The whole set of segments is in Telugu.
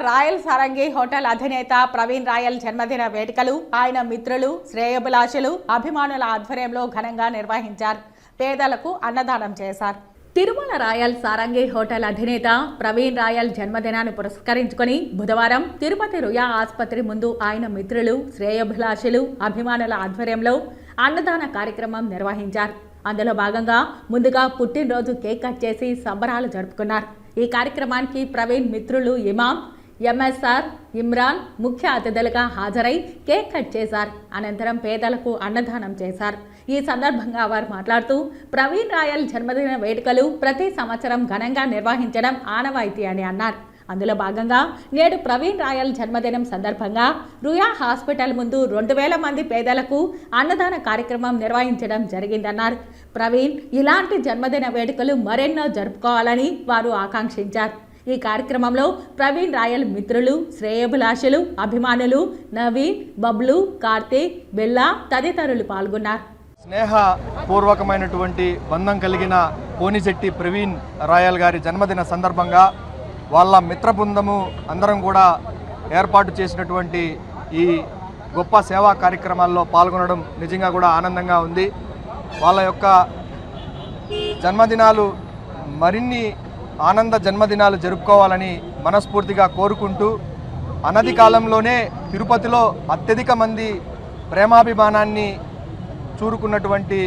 రాయల్ సారంగి హోటల్ అధినేత ప్రవీణ్ రాయల్ జన్మదిన వేడుకలు ఆయన మిత్రులు, శ్రేయోభిలాషులు, అభిమానుల ఆధ్వర్యంలో ఘనంగా నిర్వహించారు. పేదలకు అన్నదానం చేశారు. తిరుమల రాయల్ సారంగి హోటల్ అధినేత ప్రవీణ్ రాయల్ జన్మదినాన్ని పురస్కరించుకొని బుధవారం తిరుపతి రుయా ఆసుపత్రి ముందు ఆయన మిత్రులు, శ్రేయోభిలాషులు, అభిమానుల ఆధ్వర్యంలో అన్నదాన కార్యక్రమం నిర్వహించారు. అందులో భాగంగా ముందుగా పుట్టినరోజు కేక్ కట్ చేసి సంబరాలు జరుపుకున్నారు. ఈ కార్యక్రమానికి ప్రవీణ్ మిత్రులు ఇమాం, ఎంఎస్ఆర్, ఇమ్రాన్ ముఖ్య అతిథులుగా హాజరై కేక్ కట్ చేశారు. అనంతరం పేదలకు అన్నదానం చేశారు. ఈ సందర్భంగా వారు మాట్లాడుతూ ప్రవీణ్ రాయల్ జన్మదిన వేడుకలు ప్రతి సంవత్సరం ఘనంగా నిర్వహించడం ఆనవాయితీ అని అన్నారు. అందులో భాగంగా నేడు ప్రవీణ్ రాయల్ జన్మదినం సందర్భంగా రుయా హాస్పిటల్ ముందు 2000 మంది పేదలకు అన్నదాన కార్యక్రమం నిర్వహించడం జరిగిందన్నారు. ప్రవీణ్ ఇలాంటి జన్మదిన వేడుకలు మరెన్నో జరుపుకోవాలని వారు ఆకాంక్షించారు. ఈ కార్యక్రమంలో ప్రవీణ్ రాయల్ మిత్రులు, శ్రేయోభిలాషులు, అభిమానులు నవీన్, బబ్లు, కార్తీక్, బిల్లా తదితరులు పాల్గొన్నారు. స్నేహపూర్వకమైనటువంటి బంధం కలిగిన కోనిశెట్టి ప్రవీణ్ రాయల్ గారి జన్మదిన సందర్భంగా వాళ్ళ మిత్ర బృందము అందరం కూడా ఏర్పాటు చేసినటువంటి ఈ గొప్ప సేవా కార్యక్రమాల్లో పాల్గొనడం నిజంగా కూడా ఆనందంగా ఉంది. వాళ్ళ యొక్క జన్మదినాలు మరిన్ని ఆనంద జన్మదినాలు జరుపుకోవాలని మనస్ఫూర్తిగా కోరుకుంటూ, అనతి కాలంలోనే తిరుపతిలో అత్యధిక మంది ప్రేమాభిమానాన్ని చూరుకున్నటువంటి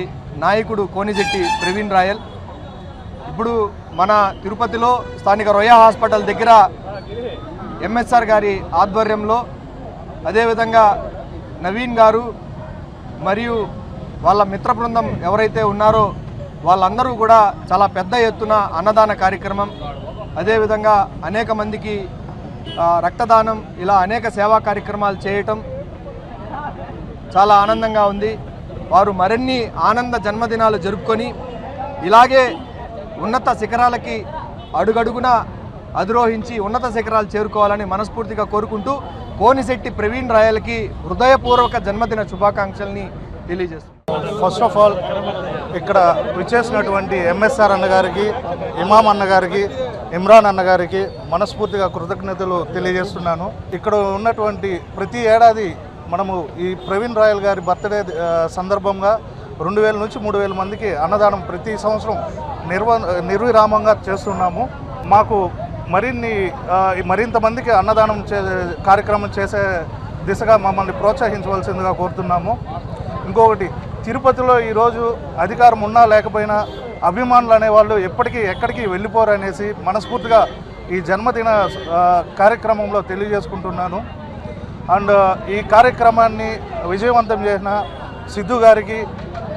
నాయకుడు కోనిశెట్టి ప్రవీణ్ రాయల్. ఇప్పుడు మన తిరుపతిలో స్థానిక రొయా హాస్పిటల్ దగ్గర ఎంఎస్ఆర్ గారి ఆధ్వర్యంలో, అదేవిధంగా నవీన్ గారు మరియు వాళ్ళ మిత్ర బృందం ఎవరైతే ఉన్నారో వాళ్ళందరూ కూడా చాలా పెద్ద ఎత్తున అన్నదాన కార్యక్రమం, అదేవిధంగా అనేక మందికి రక్తదానం, ఇలా అనేక సేవా కార్యక్రమాలు చేయటం చాలా ఆనందంగా ఉంది. వారు మరిన్ని ఆనంద జన్మదినాలు జరుపుకొని ఇలాగే ఉన్నత శిఖరాలకి అడుగడుగున అధిరోహించి ఉన్నత శిఖరాలు చేరుకోవాలని మనస్ఫూర్తిగా కోరుకుంటూ కోనిశెట్టి ప్రవీణ్ రాయల్కి హృదయపూర్వక జన్మదిన శుభాకాంక్షల్ని తెలియజేస్తున్నాను. ఫస్ట్ ఆఫ్ ఆల్ ఇక్కడ విచ్చేసినటువంటి ఎంఎస్ఆర్ అన్నగారికి, ఇమాం అన్నగారికి, ఇమ్రాన్ అన్నగారికి మనస్ఫూర్తిగా కృతజ్ఞతలు తెలియజేస్తున్నాను. ఇక్కడ ఉన్నటువంటి ప్రతి ఏడాది మనము ఈ ప్రవీణ్ రాయల్ గారి బర్త్డే సందర్భంగా 2000 నుంచి 3000 మందికి అన్నదానం ప్రతి సంవత్సరం నిర్విరామంగా చేస్తున్నాము. మాకు మరింత మందికి అన్నదానం కార్యక్రమం చేసే దిశగా మమ్మల్ని ప్రోత్సహించవలసిందిగా కోరుతున్నాము. ఇంకొకటి, తిరుపతిలో ఈరోజు అధికారం ఉన్నా లేకపోయినా అభిమానులు అనేవాళ్ళు ఎక్కడికి వెళ్ళిపోరు అనేసి మనస్ఫూర్తిగా ఈ జన్మదిన కార్యక్రమంలో తెలియజేసుకుంటున్నాను. అండ్ ఈ కార్యక్రమాన్ని విజయవంతం చేసిన సిద్ధు గారికి,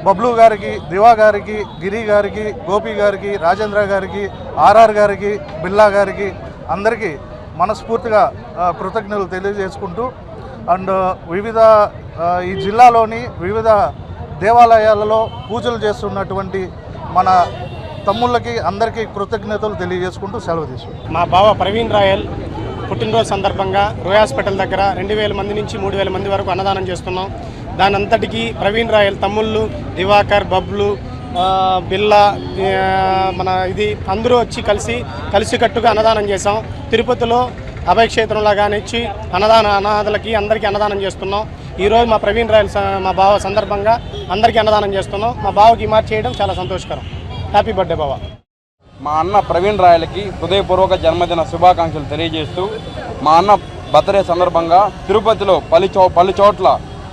బబ్లు గారికి, దివా గారికి, గిరి గారికి, గోపి గారికి, రాజేంద్ర గారికి, ఆర్ఆర్ గారికి, బిల్లా గారికి అందరికీ మనస్ఫూర్తిగా కృతజ్ఞతలు తెలియజేసుకుంటూ, అండ్ ఈ జిల్లాలోని వివిధ దేవాలయాలలో పూజలు చేస్తున్నటువంటి మన తమ్ముళ్ళకి అందరికీ కృతజ్ఞతలు తెలియజేసుకుంటూ సెలవు తీసుకుంటాం. మా బావ ప్రవీణ్ రాయల్ పుట్టినరోజు సందర్భంగా రోయా హాస్పిటల్ దగ్గర 2000 మంది నుంచి 3000 మంది వరకు అన్నదానం చేస్తున్నాం. దాని అంతటికీ ప్రవీణ్ రాయల్ తమ్ముళ్ళు దివాకర్, బబ్లు, బిల్లా, అందరూ వచ్చి కలిసికట్టుగా అన్నదానం చేసాం. తిరుపతిలో అభయక్షేత్రంలో కానిచ్చి అనాథలకి అందరికీ అన్నదానం చేస్తున్నాం. ఈరోజు మా ప్రవీణ్ రాయల్ మా బావ సందర్భంగా అందరికీ అన్నదానం చేస్తున్నాం. మా బావకి ఈ మాట చేయడం చాలా సంతోషకరం. హ్యాపీ బర్త్డే బావ. మా అన్న ప్రవీణ్ రాయల్కి హృదయపూర్వక జన్మదిన శుభాకాంక్షలు తెలియజేస్తూ, మా అన్న బర్త్డే సందర్భంగా తిరుపతిలో పలు చోట్ల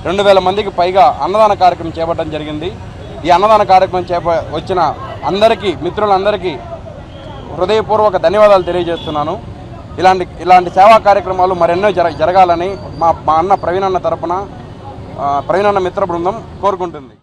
2000 మందికి పైగా అన్నదాన కార్యక్రమం చేపట్టడం జరిగింది. ఈ అన్నదాన కార్యక్రమం వచ్చిన అందరికీ, మిత్రులందరికీ హృదయపూర్వక ధన్యవాదాలు తెలియజేస్తున్నాను. ఇలాంటి సేవా కార్యక్రమాలు మరెన్నో జరగాలని మా అన్న ప్రవీణ్ అన్న తరపున ప్రవీణ్ అన్న మిత్ర బృందం కోరుకుంటుంది.